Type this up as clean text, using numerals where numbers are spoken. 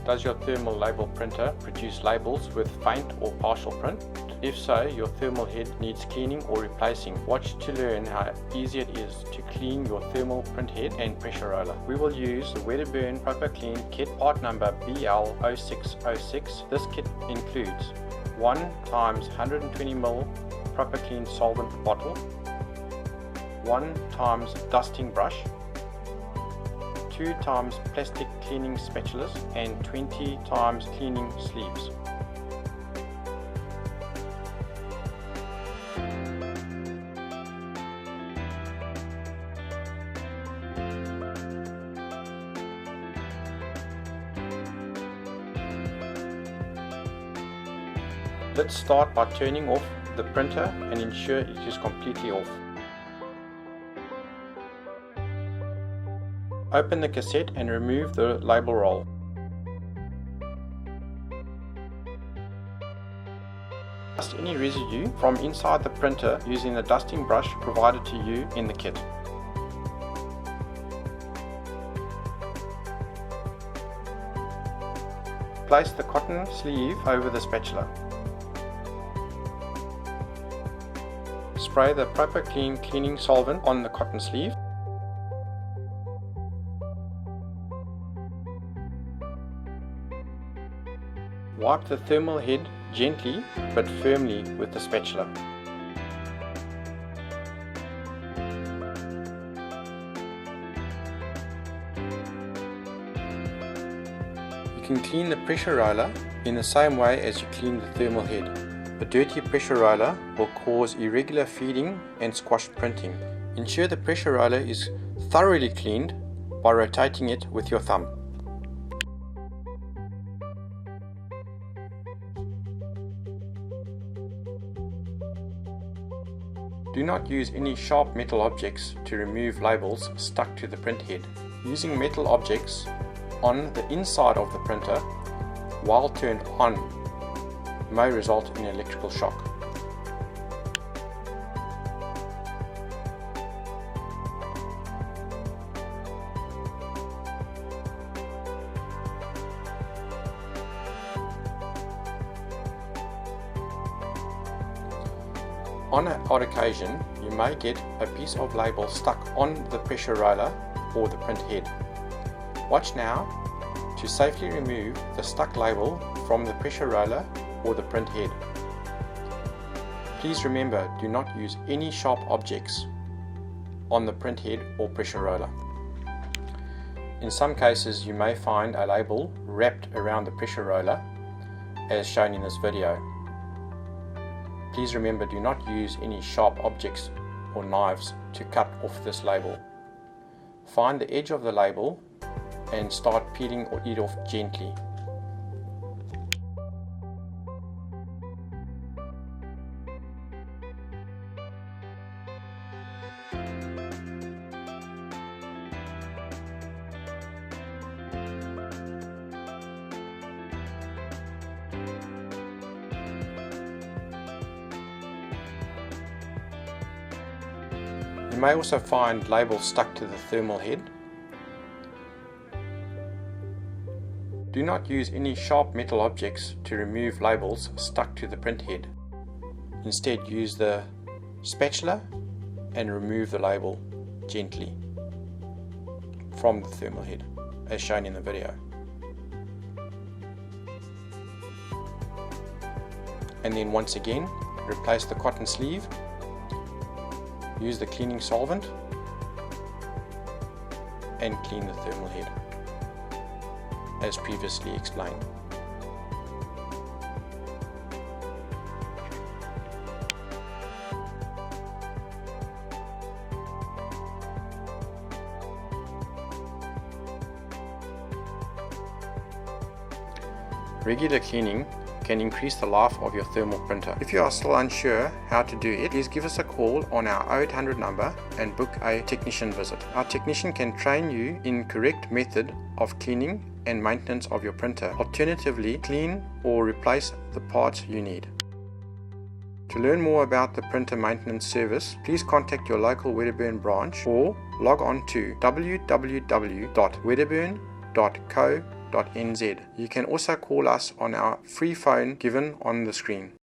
Does your thermal label printer produce labels with faint or partial print? If so, your thermal head needs cleaning or replacing. Watch to learn how easy it is to clean your thermal print head and pressure roller. We will use the Wedderburn Proper Clean kit, part number BL0606. This kit includes 1 times 120 ml Proper Clean solvent bottle, 1 times dusting brush, 2 times plastic cleaning spatulas, and 20 times cleaning sleeves. Let's start by turning off the printer and ensure it is completely off. Open the cassette and remove the label roll. Dust any residue from inside the printer using the dusting brush provided to you in the kit. Place the cotton sleeve over the spatula. Spray the Proper Clean cleaning solvent on the cotton sleeve. Wipe the thermal head gently but firmly with the spatula. You can clean the pressure roller in the same way as you clean the thermal head. A dirty pressure roller will cause irregular feeding and squashed printing. Ensure the pressure roller is thoroughly cleaned by rotating it with your thumb. Do not use any sharp metal objects to remove labels stuck to the print head. Using metal objects on the inside of the printer while turned on may result in electrical shock. On an odd occasion, you may get a piece of label stuck on the pressure roller or the print head. Watch now to safely remove the stuck label from the pressure roller or the print head. Please remember, do not use any sharp objects on the print head or pressure roller. In some cases, you may find a label wrapped around the pressure roller, as shown in this video. Please remember, do not use any sharp objects or knives to cut off this label. Find the edge of the label and start peeling it off gently. You may also find labels stuck to the thermal head. Do not use any sharp metal objects to remove labels stuck to the print head. Instead, use the spatula and remove the label gently from the thermal head, as shown in the video. And then once again, replace the cotton sleeve. Use the cleaning solvent and clean the thermal head, as previously explained. Regular cleaning can increase the life of your thermal printer. If you are still unsure how to do it, please give us a call on our 0800 number and book a technician visit. Our technician can train you in correct method of cleaning and maintenance of your printer. Alternatively, clean or replace the parts you need. To learn more about the printer maintenance service, please contact your local Wedderburn branch or log on to www.wedderburn.co.za. You can also call us on our free phone given on the screen.